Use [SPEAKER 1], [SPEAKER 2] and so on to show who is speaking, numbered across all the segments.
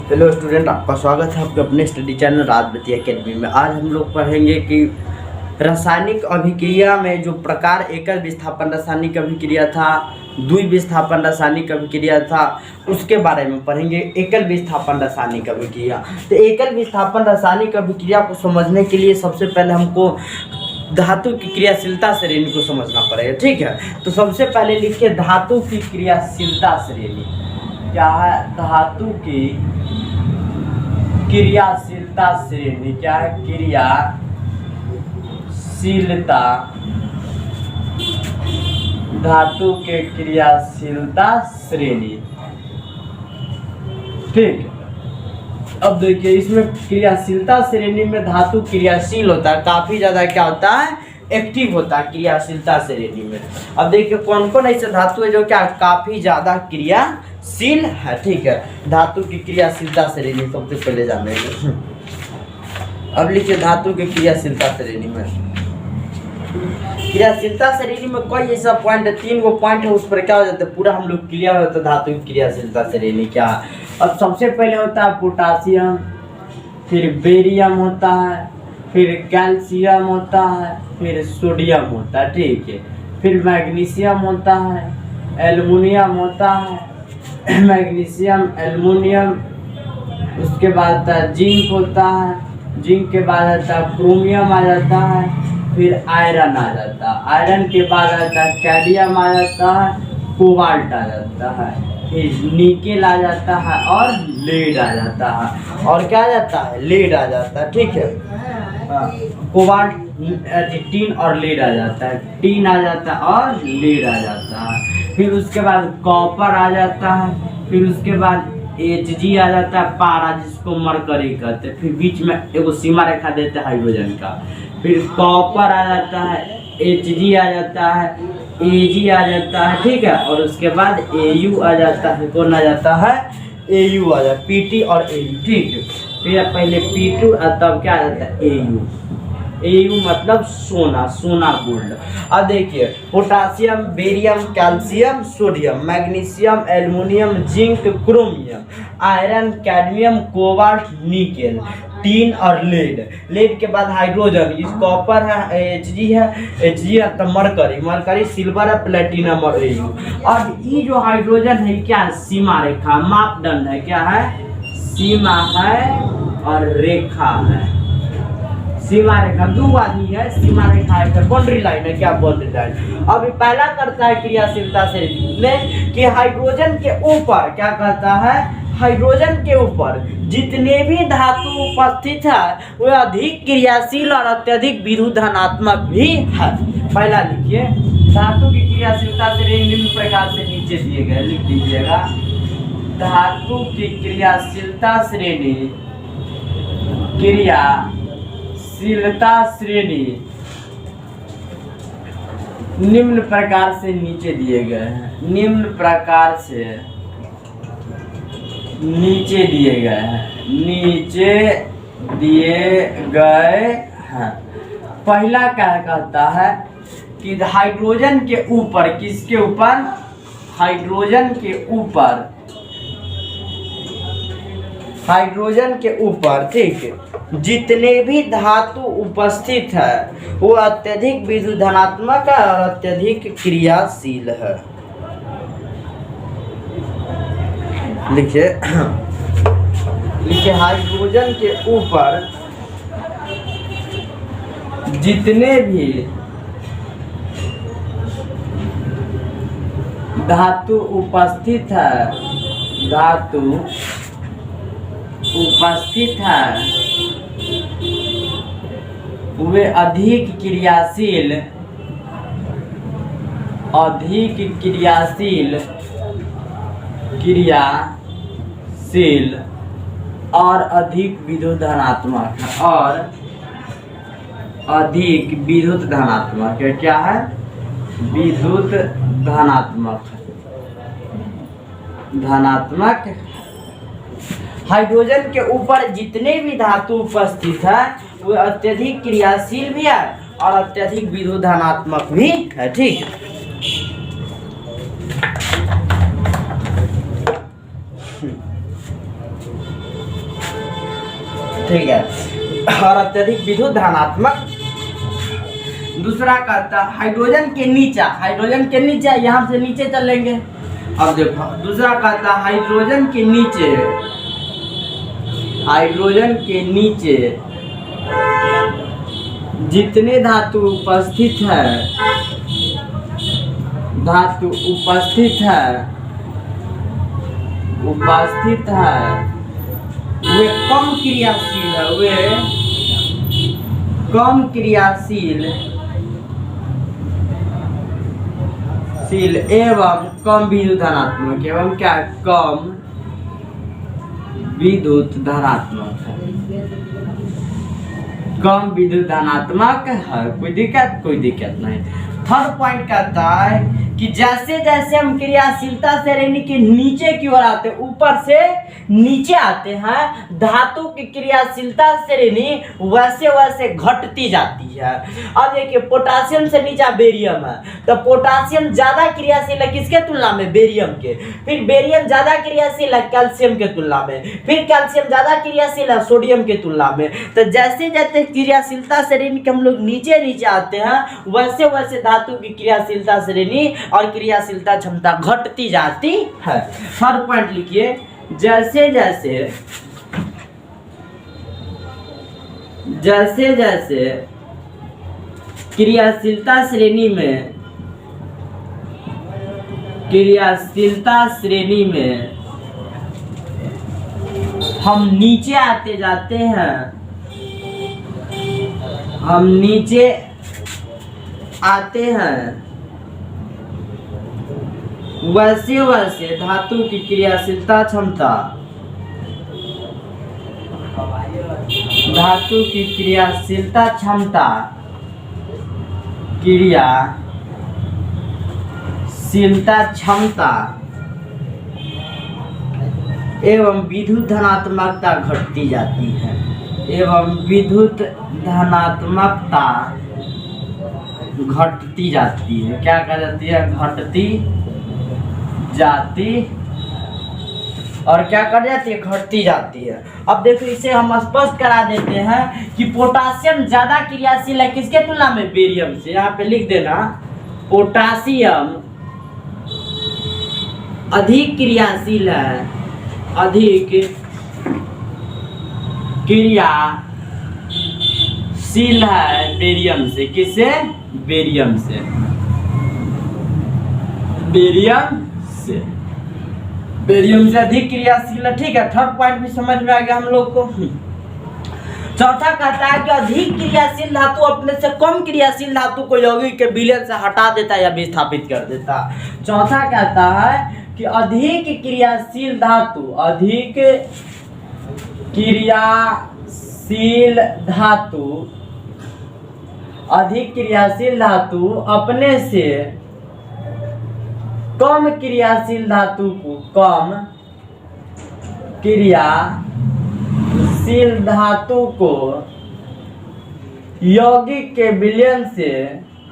[SPEAKER 1] Hello student, आपका स्वागत है आपके अपने स्टडी चैनल राजवती एकेडमी में। आज हम लोग पढ़ेंगे कि रासायनिक अभिक्रिया में जो प्रकार एकल विस्थापन रासायनिक अभिक्रिया था, द्वि विस्थापन रासायनिक अभिक्रिया था, उसके बारे में पढ़ेंगे। एकल विस्थापन रासायनिक अभिक्रिया, तो एकल विस्थापन रासायनिक अभिक्रिया को समझने के लिए सबसे पहले हमको धातु की क्रियाशीलता श्रेणी को समझना पड़ेगा। ठीक है, तो सबसे पहले लिखिए धातु की क्रियाशीलता श्रेणी। क्या है? धातु की क्रियाशीलता श्रेणी। क्या है? क्रियाशीलता, धातु के क्रियाशीलता श्रेणी। ठीक, अब देखिए इसमें क्रियाशीलता श्रेणी में धातु क्रियाशील होता है, काफी ज्यादा क्या होता है, एक्टिव होता है क्रियाशीलता श्रेणी में। अब देखिए कौन कौन ऐसे धातु है जो क्या काफी ज्यादा क्रियाशील है। ठीक है, धातु की क्रियाशीलता श्रेणी सबसे पहले जानेंगे। अब लिखिए धातु की क्रियाशीलता श्रेणी में, क्रियाशीलता श्रेणी में कोई ऐसा पॉइंट है, 3 गो पॉइंट है, उस पर क्या हो जाता है, पूरा हम लोग क्लियर होता है धातु की क्रियाशीलता श्रेणी क्या है। अब सबसे पहले होता है पोटासियम, फिर बेरियम होता है, फिर कैल्शियम होता है, फिर सोडियम होता है। ठीक है, फिर मैग्नीशियम होता है, एल्युमिनियम होता है, मैग्नीशियम, एल्युमिनियम, उसके बाद आता है जिंक होता है, जिंक के बाद आता है क्रोमियम आ जाता है, फिर आयरन आ जाता है, आयरन के बाद आता है कैडमियम आ जाता है, कोबाल्ट आ जाता है, फिर निकेल आ जाता है और लेड आ जाता है। और क्या आ जाता है? लेड आ जाता है। ठीक है, कोबाल्ट, टीन और लेड आ जाता है, टीन आ जाता है और लेड आ जाता है। फिर उसके बाद कॉपर आ जाता है, फिर उसके बाद Hg आ जाता है, पारा जिसको मरकरी कहते हैं, फिर बीच में एगो सीमा रेखा देते हैं हाइड्रोजन का, फिर कॉपर आ जाता है, Hg आ जाता है, Ag आ जाता है। ठीक है, और उसके बाद Au आ जाता है, कौन आ जाता है? Au आ जाता है, Pt और Au। ठीक है, फिर पहले P2 तब क्या आ जाता है? Au। Au मतलब सोना, सोना गोल्ड। अब देखिए potassium, barium, calcium, sodium, magnesium, aluminium, zinc, chromium, iron, cadmium, cobalt, nickel, tin और लेड। लेड के बाद हाइड्रोजन, इस कॉपर है, Hg है, Hg है तो मरकरी, मरकरी सिल्वर है, प्लेटिनम और Au। अब ये जो हाइड्रोजन है क्या है? सीमा रेखा, मापदंड है। क्या है? सीमा है और रेखा है। सीमा रेखा, दो आदमी है, सीमा रेखा है, फिर बाउंड्री लाइन है। क्या बाउंड्री लाइन? अब पहला करता है क्रियाशीलता श्रेणी में कि हाइड्रोजन के ऊपर क्या कहता है? हाइड्रोजन के ऊपर जितने भी धातु उपस्थित है वे अधिक क्रियाशील और अत्यधिक विद्युत धनात्मक भी है। पहला लिखिए धातु की क्रियाशीलता श्रेणी निम्न प्रकार से नीचे दिए गए, लिख दीजिएगा। धातु की क्रियाशीलता श्रेणी, क्रियाशीलता श्रेणी निम्न प्रकार से नीचे दिए गए हैं, निम्न प्रकार से नीचे दिए गए हैं, नीचे दिए गए हैं। पहला क्या कहता है कि हाइड्रोजन के ऊपर, किसके ऊपर? हाइड्रोजन के ऊपर, हाइड्रोजन के ऊपर। ठीक, जितने भी धातु उपस्थित है वो अत्यधिक विद्युत धनात्मक है और अत्यधिक क्रियाशील है। लिखिए लिखिए हाइड्रोजन के ऊपर जितने भी धातु उपस्थित है, धातु उपस्थित है वे अधिक क्रियाशील, अधिक क्रियाशील, क्रियाशील और अधिक विद्युत धनात्मक है, और अधिक विद्युत धनात्मक है। क्या है? विद्युत धनात्मक, धनात्मक। हाइड्रोजन के ऊपर जितने भी धातु उपस्थित है वो अत्यधिक क्रियाशील भी है और अत्यधिक विद्युत धनात्मक भी है। ठीक, ठीक है, और अत्यधिक विद्युत धनात्मक। दूसरा कहता है हाइड्रोजन के नीचे, हाइड्रोजन के नीचे यहाँ से नीचे चलेंगे। अब देखो दूसरा कहता है हाइड्रोजन के नीचे, हाइड्रोजन के नीचे जितने धातु उपस्थित है, धातु उपस्थित है वे कम क्रियाशील है, वे कम क्रियाशील एवं कम विद्युत धनात्मक, एवं क्या कम विद्युत धनात्मक है, कम विद्युत धनात्मक है। कोई दिक्कत नहीं। थर्ड पॉइंट कहता है कि जैसे जैसे हम क्रियाशीलता श्रेणी के नीचे की ओर आते हैं, ऊपर से नीचे आते हैं, धातु की क्रियाशीलता श्रेणी वैसे वैसे घटती जाती है। अब देखिए पोटासियम से नीचे बेरियम है, तो पोटासियम ज्यादा क्रियाशील है किसके तुलना में? बेरियम के। फिर बेरियम ज्यादा क्रियाशील है कैल्शियम के तुलना में, फिर कैल्शियम ज्यादा क्रियाशील है सोडियम के तुलना में। तो जैसे जैसे क्रियाशीलता श्रेणी के हम लोग नीचे नीचे आते हैं, वैसे वैसे धातु की क्रियाशीलता श्रेणी और क्रियाशीलता क्षमता घटती जाती है। हर पॉइंट लिखिए, जैसे जैसे क्रियाशीलता श्रेणी में हम नीचे आते जाते हैं, हम नीचे आते हैं, वैसे वैसे धातु की क्रियाशीलता क्षमता, धातु की क्रियाशीलता क्षमता, क्रियाशीलता क्षमता एवं विद्युत धनात्मकता घटती जाती है, एवं विद्युत धनात्मकता घटती जाती है। क्या कहा जाती है? घटती जाती, और क्या कर जाती है? घटती जाती है। अब देखो इसे हम स्पष्ट करा देते हैं कि पोटासियम ज्यादा क्रियाशील है किसके तुलना में? बेरियम से। यहाँ पे लिख देना पोटासियम अधिक क्रियाशील है, अधिक क्रियाशील है बेरियम से। किससे? बेरियम से, बेरियम से अधिक क्रियाशील है। ठीक है, थर्ड पॉइंट भी समझ में आ गया हम लोग को। चौथा कहता है कि अधिक क्रियाशील धातु अपने से कम क्रियाशील धातु को यौगिक के विलयन से हटा देता है या विस्थापित कर देता। चौथा कहता है कि अधिक क्रियाशील धातु, अधिक क्रियाशील धातु अपने से कम क्रियाशील धातु को, कम क्रियाशील धातु को यौगिक के विलयन से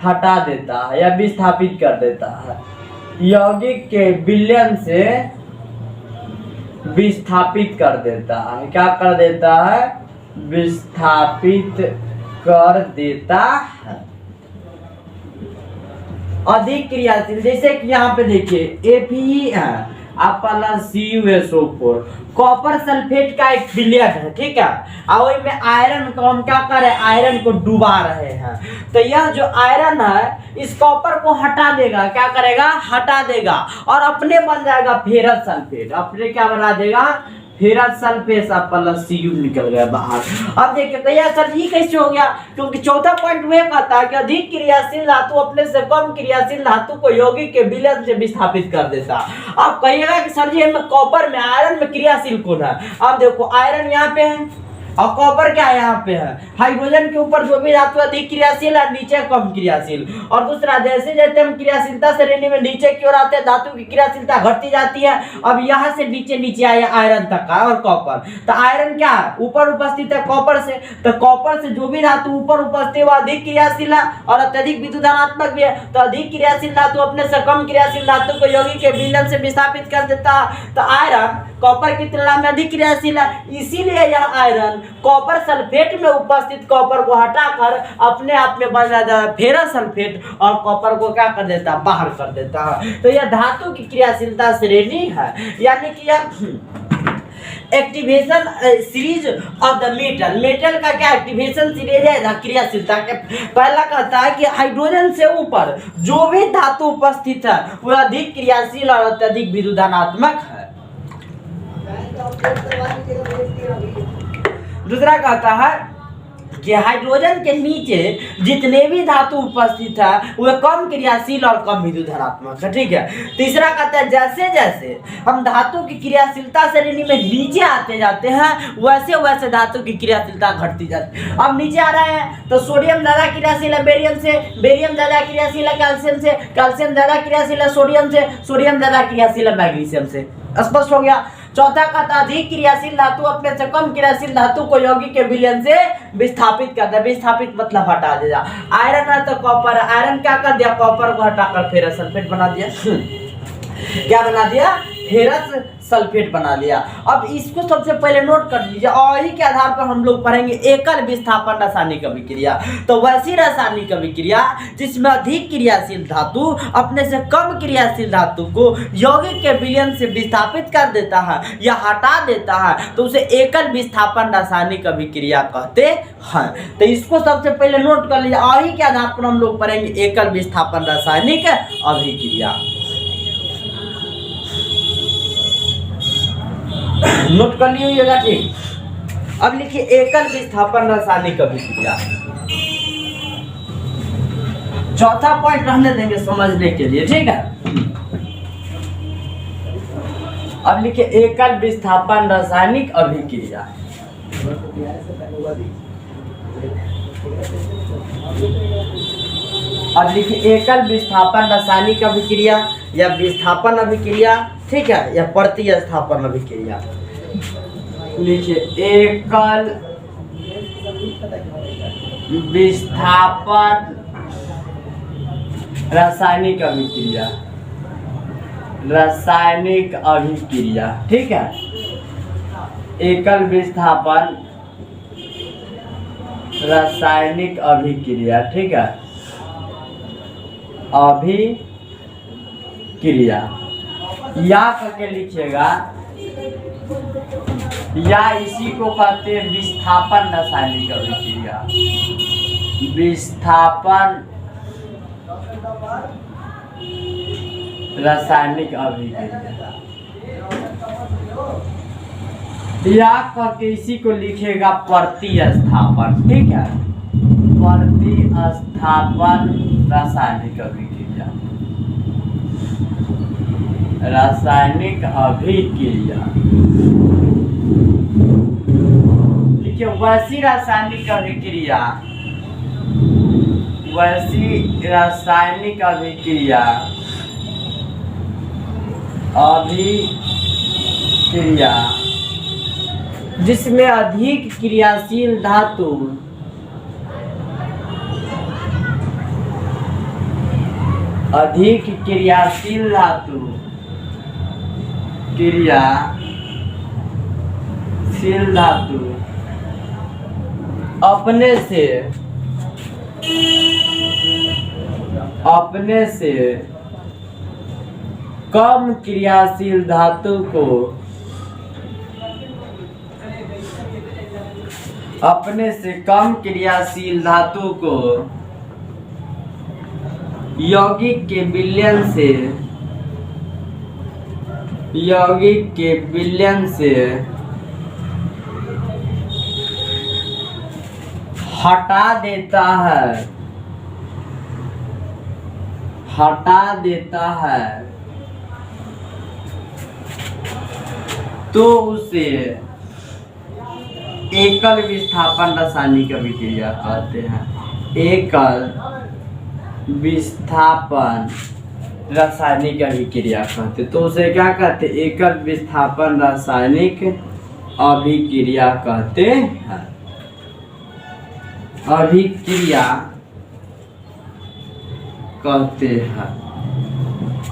[SPEAKER 1] हटा देता है या विस्थापित कर देता है। यौगिक के विलयन से विस्थापित कर देता है। क्या कर देता है? विस्थापित कर देता है। अधिक क्रियाशील, जैसे कि यहाँ पे देखिए ApCuSO4 कॉपर सल्फेट का एक विलयन है, ठीक है। और में आयरन को हम क्या कर रहे हैं? आयरन को डुबा रहे हैं। तो यह जो आयरन है इस कॉपर को हटा देगा। क्या करेगा? हटा देगा, और अपने बन जाएगा फेरस सल्फेट। अपने क्या बना देगा? फेरस सल्फेट Cu निकल गया बाहर। अब देखिए तो यह सर ये कैसे हो गया? क्योंकि चौथा पॉइंट वह कहता है कि अधिक क्रियाशील धातु अपने से कम क्रियाशील धातु को यौगिक के विलयन से विस्थापित कर देता। आप कहिएगा कि सर जी हमें कॉपर में, आयरन में क्रियाशील कौन है? अब देखो आयरन यहाँ पे है और कॉपर क्या यहाँ पे है। हाइड्रोजन के ऊपर जो भी धातु अधिक क्रियाशील है, नीचे कम क्रियाशील। और दूसरा, जैसे जैसे हम क्रियाशीलता श्रेणी में नीचे की ओर आते हैं, धातु की क्रियाशीलता घटती जाती है। अब यहाँ से नीचे नीचे आया आयरन तक का और कॉपर। तो आयरन क्या है? ऊपर उपस्थित है कॉपर से। तो कॉपर से जो भी धातु ऊपर उपस्थित है वो अधिक क्रियाशील है और अत्यधिक विद्युत धनात्मक भी है। तो अधिक क्रियाशील धातु अपने से कम क्रियाशील धातु को यौगिक के विलयन से विस्थापित कर देता है। तो आयरन कॉपर की तुलना में अधिक क्रियाशील है, इसीलिए यह आयरन कॉपर सल्फेट में उपस्थित कॉपर को हटाकर अपने आप में बन जाता है फेरस सल्फेट और कॉपर को क्या कर देता है, बाहर कर देता है। तो यह धातु की क्रियाशीलता श्रेणी है, यानी कि यह activation series of the metal. Metal का क्या एक्टिवेशन सीरीज है क्रियाशीलता के। पहला कहता है कि हाइड्रोजन से ऊपर जो भी धातु उपस्थित है वह अधिक क्रियाशील और अत्यधिक विद्युदानात्मक है। दूसरा कहता है कि हाइड्रोजन के नीचे जितने भी धातु उपस्थित है वह कम क्रियाशील और कम विद्युत धनात्मक है। ठीक है। तीसरा कहता है जैसे जैसे हम धातु की क्रियाशीलता श्रेणी में नीचे आते जाते हैं वैसे वैसे धातु की क्रियाशीलता घटती जाती है। अब नीचे आ रहे हैं तो सोडियम ज्यादा क्रियाशील है बेरियम से, बेरियम ज्यादा क्रियाशील है कैल्शियम से, कैल्शियम ज्यादा क्रियाशील है सोडियम से, सोडियम ज्यादा क्रियाशील है मैग्नीशियम से। स्पष्ट हो गया। चौथा कहता अधिक क्रियाशील धातु अपने से कम क्रियाशील धातु को यौगिक के विलयन से विस्थापित करता है। विस्थापित मतलब हटा देगा। आयरन है तो कॉपर, आयरन क्या कर दिया, कॉपर को हटाकर फेरस सल्फेट बना दिया। क्या बना दिया, फेरस सल्फेट बना दिया। अब इसको सबसे पहले नोट कर लीजिए और इसी के आधार पर हम लोग पढ़ेंगे एकल विस्थापन रासायनिक अभिक्रिया। तो वैसी रासायनिक अभिक्रिया जिसमें अधिक क्रियाशील धातु अपने से कम क्रियाशील धातु को यौगिक के विलयन से विस्थापित कर देता है या हटा देता है तो उसे एकल विस्थापन रासायनिक अभिक्रिया कहते हैं। तो इसको सबसे पहले नोट कर लीजिए और इसी के आधार पर हम लोग पढ़ेंगे एकल विस्थापन रासायनिक अभिक्रिया। नोट कर लीजिएगा। ठीक। अब लिखिए एकल विस्थापन रासायनिक अभिक्रिया। चौथा पॉइंट रहने देंगे समझने के लिए। ठीक है। अब लिखिए एकल विस्थापन रासायनिक अभिक्रिया। अब लिखिए एकल विस्थापन रासायनिक अभिक्रिया या विस्थापन अभिक्रिया, ठीक है, या प्रतिस्थापन अभिक्रिया। लिखिए एकल विस्थापन रासायनिक अभिक्रिया, रासायनिक अभिक्रिया। ठीक है। एकल विस्थापन रासायनिक अभिक्रिया। ठीक है। अभिक्रिया या करके लिखिएगा, या इसी को कहते हैं विस्थापन रासायनिक अभिक्रिया। विस्थापन रासायनिक अभिक्रिया या करके इसी को लिखेगा प्रतिस्थापन। ठीक है। प्रतिस्थापन रासायनिक अभिक्रिया, रासायनिक अभिक्रिया। देखिए वैसी रासायनिक अभिक्रिया, वैसी रासायनिक अभिक्रिया, अभिक्रिया जिसमें अधिक क्रियाशील धातु अधिक क्रियाशील धातु क्रियाशील धातु अपने से कम क्रियाशील धातु को अपने से कम क्रियाशील धातु को यौगिक के विलयन से हटा देता है तो उसे एकल विस्थापन रासायनिक अभिक्रिया कहते हैं। एकल विस्थापन रासायनिक अभिक्रिया कहते, तो उसे क्या कहते, एकल विस्थापन रासायनिक अभिक्रिया कहते हैं। अभिक्रिया कहते हैं।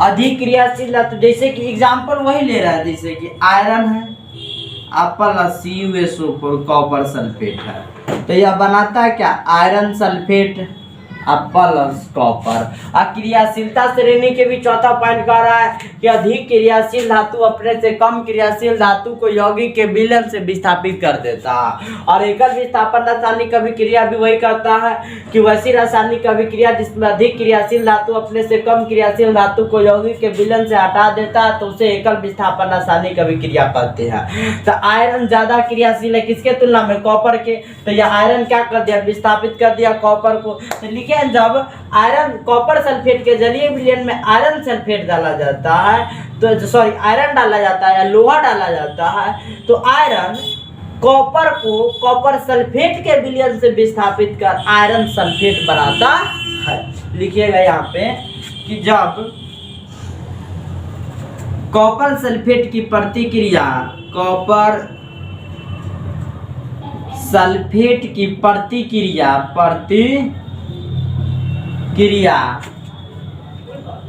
[SPEAKER 1] अधिक क्रियाशील धातु, जैसे कि एग्जाम्पल वही ले रहा है, जैसे कि आयरन है प्लस CuSO4 कॉपर सल्फेट है, तो यह बनाता है क्या, आयरन सल्फेट प्लस कॉपर। क्रियाशीलता श्रेणी के भी चौथा पॉइंट कह रहा है कि अधिक क्रियाशील धातु अपने से कम क्रियाशील धातु को यौगिक के विलयन से विस्थापित कर देता है। और एकल विस्थापन रासायनिक अभिक्रिया भी वही कहता है कि वैसी रासायनिक अभिक्रिया जिसमें अधिक क्रियाशील धातु अपने से कम क्रियाशील धातु को यौगिक के विलयन से हटा देता है तो उसे एकल विस्थापन रासायनिक अभिक्रिया कहते हैं। तो आयरन ज्यादा क्रियाशील है किसके तुलना में, कॉपर के, तो यह आयरन क्या कर दिया, विस्थापित कर दिया कॉपर को। तो लिखे जब आयरन कॉपर सल्फेट के जलीय विलयन में आयरन सल्फेट डाला जाता है, तो सॉरी आयरन डाला जाता है या लोहा डाला जाता है, तो आयरन कॉपर को कॉपर सल्फेट के विलयन से विस्थापित कर आयरन सल्फेट बनाता है। लिखिएगा यहाँ पे कि जब कॉपर सल्फेट की प्रतिक्रिया कॉपर सल्फेट की प्रतिक्रिया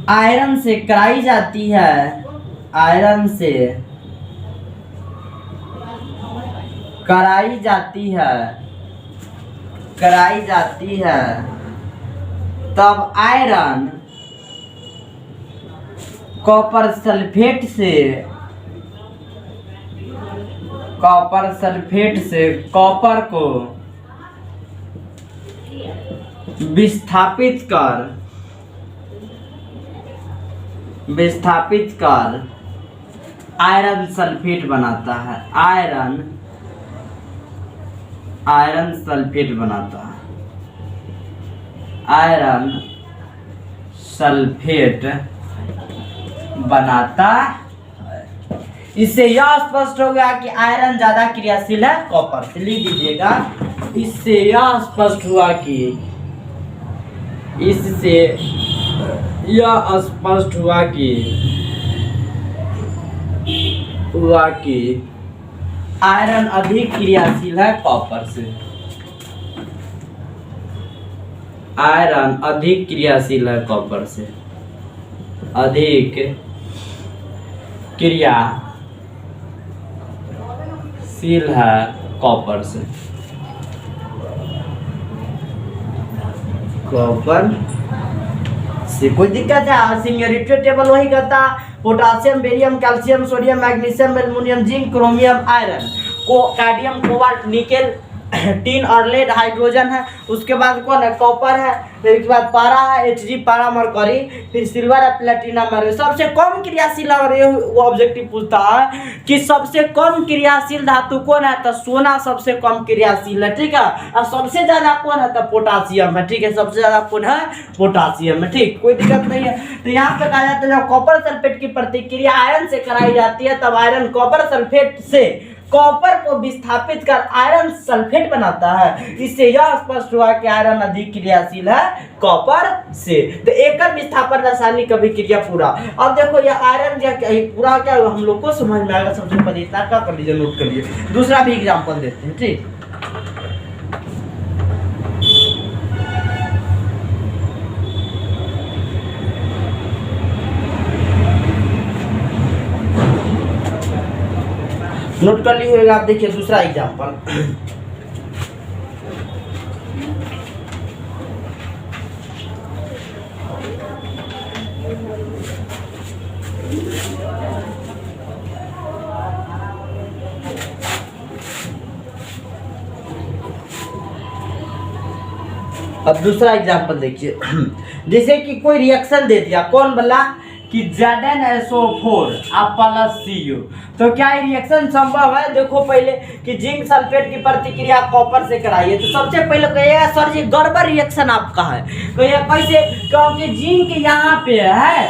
[SPEAKER 1] आयरन से कराई जाती है, आयरन से कराई जाती है, तब आयरन कॉपर सल्फेट से कॉपर को विस्थापित कर आयरन सल्फेट बनाता है, आयरन सल्फेट बनाता है। इससे यह स्पष्ट हो गया कि आयरन ज्यादा क्रियाशील है कॉपर से। लिख दीजिएगा, इससे यह स्पष्ट हुआ कि आयरन अधिक क्रियाशील है कॉपर से, आयरन अधिक क्रियाशील है कॉपर से, अधिक क्रियाशील है कॉपर से, कॉपर से कोई दिक्कत है। सीनियरिटी टेबल वही कहता, potassium, barium, calcium, sodium, magnesium, aluminium, zinc, chromium, iron, cadmium, cobalt, nickel, tin और लेड हाइड्रोजन है। उसके बाद कौन है, कॉपर है। फिर उसके बाद पारा है, Hg, पारा, मरकरी, फिर सिल्वर है, प्लेटिनम है। सबसे कम क्रियाशील, और ये वो ऑब्जेक्टिव पूछता है कि सबसे कम क्रियाशील धातु कौन है, तो सोना सबसे कम क्रियाशील है, ठीक है। और सबसे ज्यादा कौन है, तो पोटासियम है, ठीक है। सबसे ज्यादा कौन है, पोटासियम है, ठीक, कोई दिक्कत नहीं है। तो यहाँ पे कहा जाता है जब कॉपर सल्फेट की प्रतिक्रिया आयरन से कराई जाती है तब आयरन कॉपर सल्फेट से कॉपर को विस्थापित कर आयरन सल्फेट बनाता है। इससे यह स्पष्ट हुआ कि आयरन अधिक क्रियाशील है कॉपर से। तो एकल विस्थापन रासायनिक अभिक्रिया पूरा। अब देखो यह आयरन पूरा क्या हम लोग को समझ में आएगा। सबसे पहले इतना क्या कर लीजिए, नोट कर लीजिए। दूसरा भी एग्जाम्पल देते हैं, ठीक। नोट कर ली होगा आप, देखिए दूसरा एग्जाम्पल। अब दूसरा एग्जाम्पल देखिए। जैसे कि कोई रिएक्शन दे दिया, कौन बोला कि ZnSO4 प्लस Cu, तो क्या ये रिएक्शन संभव है। देखो पहले कि जिंक सल्फेट की प्रतिक्रिया कॉपर से कराइए, तो सबसे पहले कहिएगा सर जी गड़बड़ रिएक्शन आपका है। कहिए कैसे, क्योंकि जिंक यहाँ पे है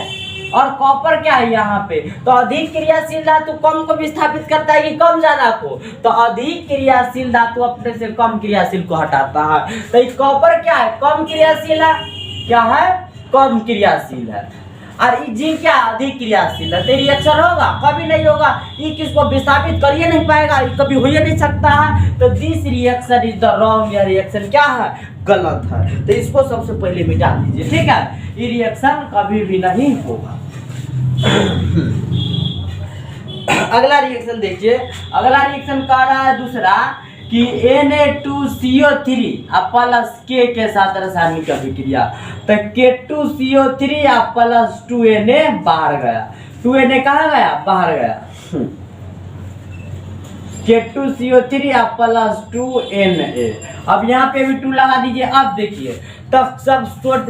[SPEAKER 1] और कॉपर क्या है यहाँ पे, तो अधिक क्रियाशील धातु कम को विस्थापित करता है कि कम ज्यादा को, तो अधिक क्रियाशील धातु अपने से कम क्रियाशील को हटाता है। तो कॉपर क्या है, कम क्रियाशील है, क्या है, कम क्रियाशील है। और जिंक क्या अधिक क्रियाशील है। तो रिएक्शन होगा, कभी नहीं होगा। ये किसको विस्थापित करिए नहीं पाएगा, ये कभी हो ही नहीं सकता है। तो this reaction is the wrong, या रिएक्शन क्या है, गलत है। तो इसको सबसे पहले मिटा दीजिए, ठीक है। ये रिएक्शन कभी भी नहीं होगा। अगला रिएक्शन देखिए, अगला रिएक्शन कह रहा है दूसरा कि Na2CO3 प्लस K के साथ रासायनिक अभिक्रिया। तो K2CO3 प्लस 2Na बाहर गया, 2Na कहाँ गया, बाहर गया। K2CO3 plus 2Na। अब यहाँ पे भी 2 लगा दीजिए। अब देखिए तब सब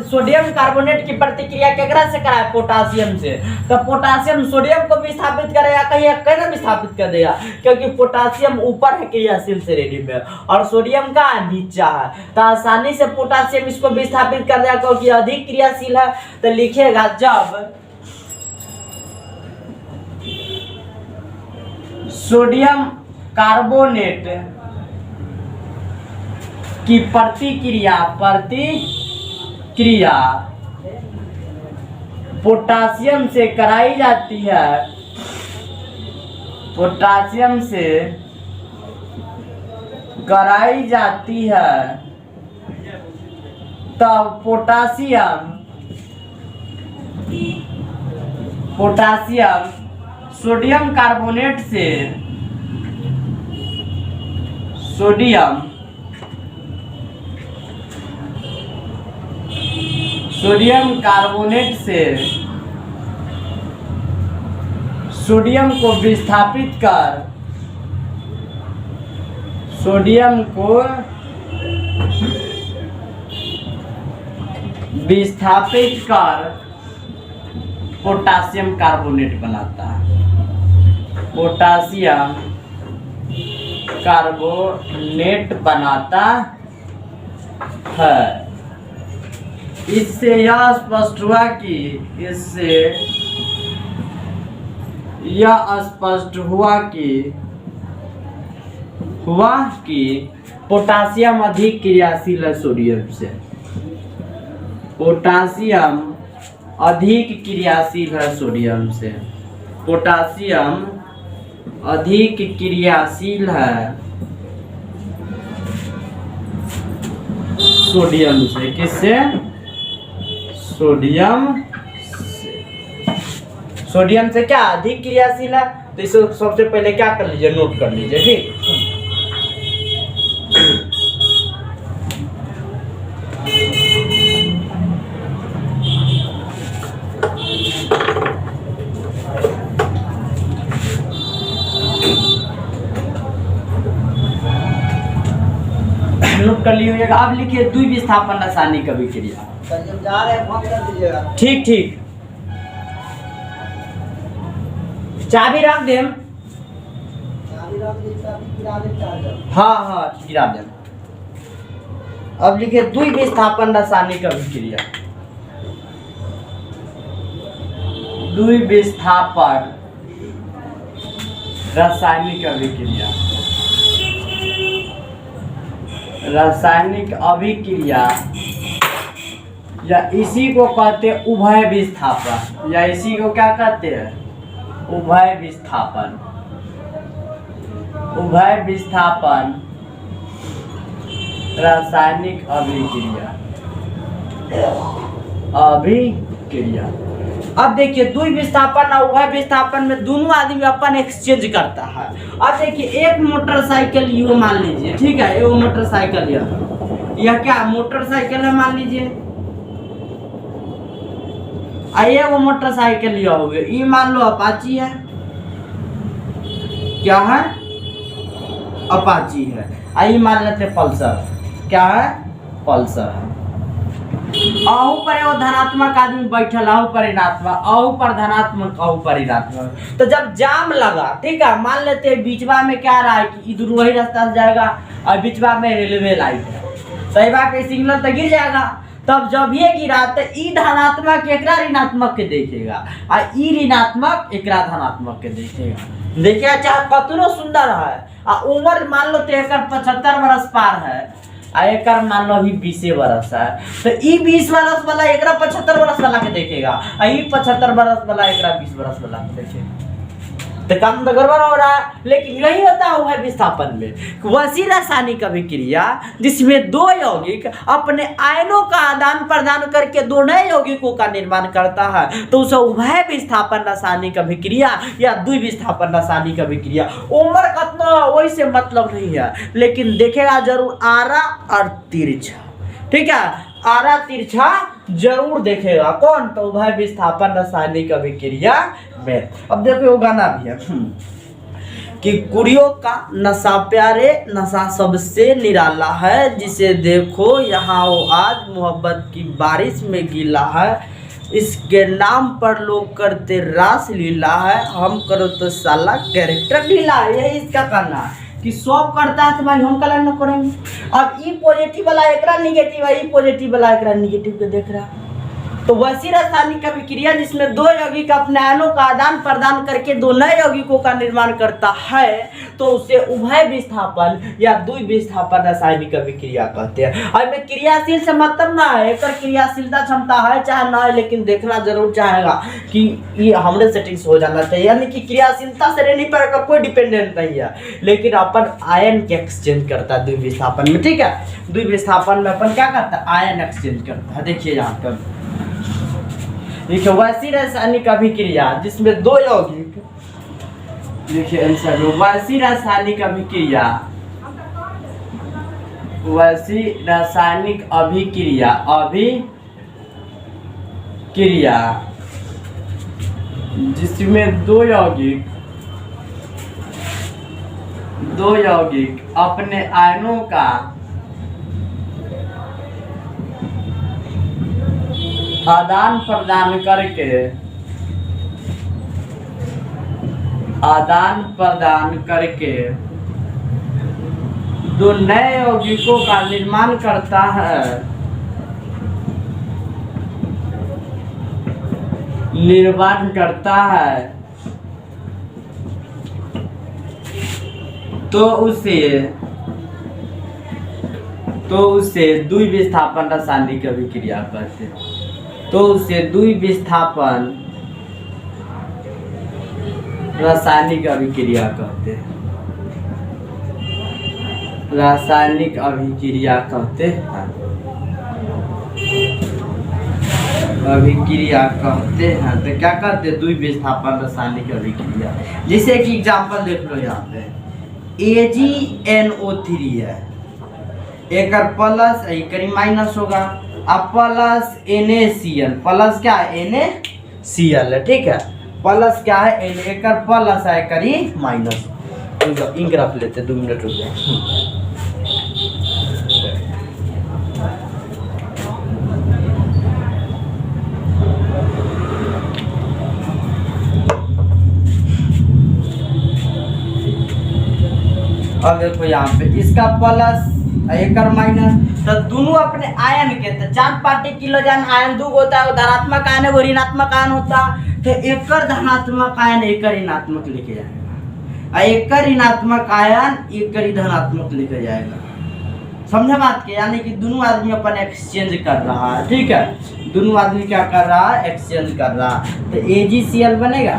[SPEAKER 1] सोडियम कार्बोनेट की प्रतिक्रिया केकरा से कराए, पोटासियम से। तो पोटासियम सोडियम को विस्थापित करेगा, कहीं कहना विस्थापित कर देगा, क्योंकि पोटासियम ऊपर है क्रियाशील श्रेणी में और सोडियम का नीचा है। तो आसानी से पोटासियम इसको विस्थापित कर देगा, क्योंकि अधिक क्रियाशील है। तो लिखेगा जब सोडियम कार्बोनेट की प्रतिक्रिया पोटासियम से कराई जाती है, पोटासियम से कराई जाती है, तब पोटासियम सोडियम कार्बोनेट से सोडियम कार्बोनेट से सोडियम को विस्थापित कर पोटासियम कार्बोनेट बनाता है, पोटासियम कार्बोनेट बनाता है। इससे यह स्पष्ट हुआ कि पोटासियम अधिक क्रियाशील है सोडियम से, पोटासियम अधिक क्रियाशील है सोडियम से, पोटासियम अधिक क्रियाशील है सोडियम से। किससे? सोडियम से क्या अधिक क्रियाशील है। तो इसे सबसे पहले क्या कर लीजिए, नोट कर लीजिए, ठीक। नोट कर लिए। अब लिखिए द्विविस्थापन रासायनिक अभिक्रिया।
[SPEAKER 2] जा रहे हैं, बंद कर दीजिएगा।
[SPEAKER 1] ठीक ठीक, चाबी रख देम। हाँ हाँ गिरा देम। अब लिखिए द्विविस्थापन रासायनिक अभिक्रिया, द्विविस्थापन रासायनिक अभिक्रिया, रासायनिक अभिक्रिया या इसी को कहते हैं उभय विस्थापन, या इसी को क्या कहते हैं, उभय विस्थापन। उभय विस्थापन रासायनिक अभिक्रिया। अब देखिए द्विविस्थापन और उभय विस्थापन में दोनों आदमी अपन एक्सचेंज करता है। अब देखिए एक मोटरसाइकिल यू मान लीजिए, ठीक है, एक मोटरसाइकिल यह क्या मोटरसाइकिल है मान लीजिए, आइए वो मोटरसाइकिल यह हो गया, ये मान लो अपाची है, क्या है, अपाची है। आइए मान लेते पल्सर, क्या है, पल्सर है। आहू पर वो धनात्मक आदमी बैठल, आहू पर ऋणात्मक, आहू पर धनात्मक, आहू पर ऋणात्मक। तो जब जाम लगा, ठीक है, मान लेते हैं बीचवा में क्या रहा है कि इधर वही रास्ता से जाएगा और बीचवा में रेलवे लाइन है, सही बात है, सिग्नल तो गिर जाएगा। तब जब ये गिरा तो ई धनात्मक एकरा ऋणात्मक के देखेगा और ई ऋणात्मक एकरा धनात्मक के देखेगा। देखिए चाहे कतनो सुंदर है आ उम्र मान लो तो एकर 75 बरस पार है आ एकर मान लो अभी 20 बरस है, तो ई 20 बरस वाला एकरा 75 बरस वाला के देखेगा आ ई 75 बरस वाला एकरा 20 बरस वाला के देखेगा। तो काम तो गड़बड़ हो रहा है। लेकिन यही होता है उभय विस्थापन में, वैसी रासायनिक अभिक्रिया जिसमें दो यौगिक अपने आयनों का आदान प्रदान करके दो नए यौगिकों का निर्माण करता है, तो उसे उभय विस्थापन रासायनिक अभिक्रिया या द्विविस्थापन रासायनिक अभिक्रिया। उम्र कतना वही से मतलब नहीं है, लेकिन देखेगा जरूर आरा और तिरछा, ठीक है, आरा तिरछा जरूर देखेगा कौन, तो उभय विस्थापन रासायनिक अभिक्रिया में। अब देखो वो गाना भी है कि कुड़ियों का नशा प्यारे नशा सबसे निराला है, जिसे देखो यहाँ वो आज मोहब्बत की बारिश में गीला है, इसके नाम पर लोग करते रास लीला है, हम करो तो साला कैरेक्टर ढीला है। यही इसका कहना है कि सब करता है तो भाई हम कलर न करेंगे। अब ई पॉजिटिव वाला एकरा निगेटिव है, ई पॉजिटिव वाला एकरा निगेटिव को देख रहा, तो वैसी रासायनिक अभिक्रिया जिसमें दो यौगिक अपने आयनों का आदान प्रदान करके दो नए यौगिकों का निर्माण करता है, तो उसे उभय विस्थापन या द्विविस्थापन रासायनिक अभिक्रिया कहते हैं। अब में क्रियाशील से मतलब ना है, एक क्रियाशीलता क्षमता है चाहे ना है, लेकिन देखना जरूर चाहेगा कि ये हमरे सेटिंग्स हो जाना चाहिए, यानी कि क्रियाशीलता से रहने पर कोई डिपेंडेंट नहीं है, लेकिन अपन आयन के एक्सचेंज करता है द्विविस्थापन में, ठीक है। द्विविस्थापन में अपन क्या करता है, आयन एक्सचेंज करता है। देखिए यहाँ पर देखिए वैसी रासायनिक अभिक्रिया जिसमें दो यौगिक, देखिए आंसर वैसी रासायनिक अभिक्रिया, वैसी रासायनिक अभिक्रिया जिसमें दो यौगिक अपने आयनों का आदान प्रदान करके दो नए यौगिकों का निर्माण करता है, तो उसे द्विविस्थापन रासायनिक अभिक्रिया कहते हैं। तो उसे द्विविस्थापन रासायनिक अभिक्रिया कहते हैं, रासायनिक अभिक्रिया कहते हैं, तो क्या कहते हैं, द्विविस्थापन रासायनिक अभिक्रिया। जैसे कि एग्जांपल देख लो यहाँ पे AgNO3 है, एक प्लस एक माइनस होगा, अब प्लस NaCl, प्लस क्या है NaCl है, ठीक है, प्लस क्या है एक प्लस है करी माइनस। इंक रख लेते 2 मिनट रुक जाए। अब देखो यहाँ पे इसका प्लस एक माइनस, तो दोनों अपने आयन के, तो 4 पार्टिकुलर आयन दो होता है, धनात्मक आयन और ऋणात्मक आयन होता है, तो एक धनात्मक आयन एक ऋणात्मक लिखे जाएगा, एक ऋणात्मक आयन एक धनात्मक लिखे जाएगा। समझे बात के, यानी कि दोनों आदमी अपन एक्सचेंज कर रहा है, ठीक है, दोनों आदमी क्या कर रहा है, एक्सचेंज कर रहा है। तो AgCl बनेगा,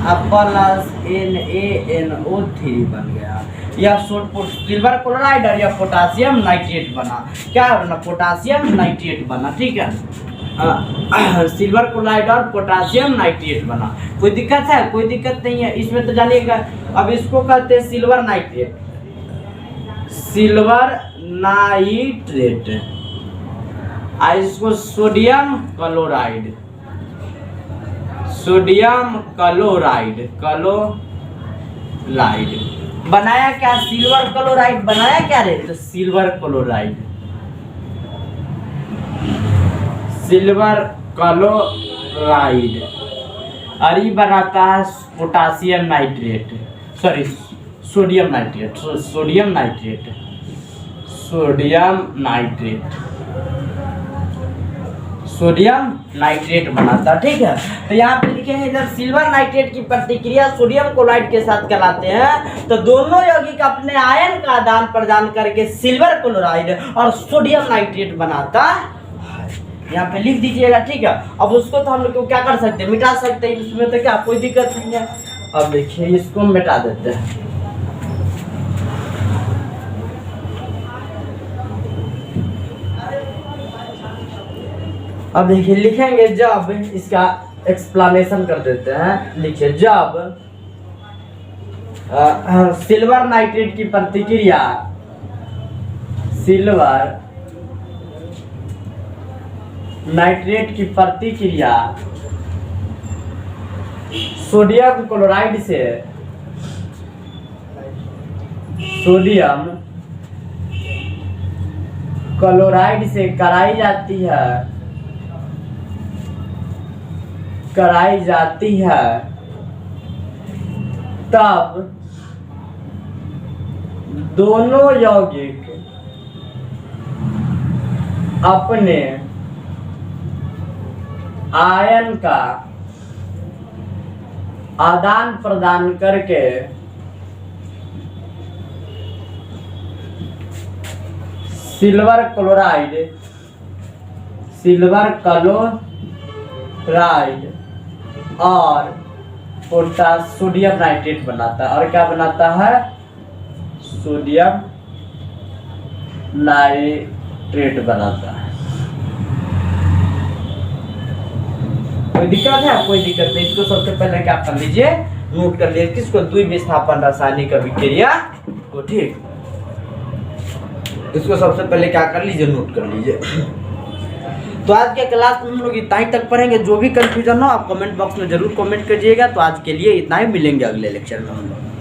[SPEAKER 1] अब प्लस NaNO3 बन गया, या सिल्वर क्लोराइड या पोटासियम नाइट्रेट बना, क्या बना, पोटासियम नाइट्रेट बना, ठीक है, सिल्वर क्लोराइड और पोटासियम नाइट्रेट बना। कोई दिक्कत है, कोई दिक्कत नहीं है इसमें, तो जानिएगा। अब इसको कहते हैं सिल्वर नाइट्रेट, इसको सोडियम क्लोराइड बनाया, क्या सिल्वर क्लोराइड बनाया, क्या रे, तो सिल्वर क्लोराइड और ये बनाता है potassium nitrate, sorry sodium nitrate बनाता, ठीक है। तो यहाँ पे लिखेंगे इधर सिल्वर नाइट्रेट की प्रतिक्रिया सोडियम क्लोराइड के साथ कराते हैं, तो दोनों यौगिक अपने आयन का आदान प्रदान करके सिल्वर क्लोराइड और सोडियम नाइट्रेट बनाता है। यहाँ पे लिख दीजिएगा, ठीक है। अब उसको तो हम लोग क्या कर सकते हैं, मिटा सकते हैं, इसमें तो क्या कोई दिक्कत नहीं है। अब देखिए इसको हम मिटा देते हैं। अब देखिए लिखेंगे जब, इसका एक्सप्लेनेशन कर देते हैं। लिखिए जब सिल्वर नाइट्रेट की प्रतिक्रिया सिल्वर नाइट्रेट की प्रतिक्रिया सोडियम क्लोराइड से सोडियम क्लोराइड से कराई जाती है तब दोनों यौगिक अपने आयन का आदान प्रदान करके सिल्वर क्लोराइड और सोडियम नाइट्रेट बनाता है। और क्या बनाता है? सोडियम नाइट्रेट बनाता है। कोई दिक्कत है? कोई दिक्कत नहीं। इसको सबसे पहले क्या कर लीजिए, नोट कर लीजिए किसको, द्विविस्थापन रासायनिक अभिक्रिया को। ठीक, इसको सबसे पहले क्या कर लीजिए, नोट कर लीजिए। तो आज के क्लास में हम लोग इतना ही तक पढ़ेंगे। जो भी कंफ्यूजन हो आप कमेंट बॉक्स में जरूर कमेंट करिएगा। तो आज के लिए इतना ही, मिलेंगे अगले लेक्चर में हम लोग।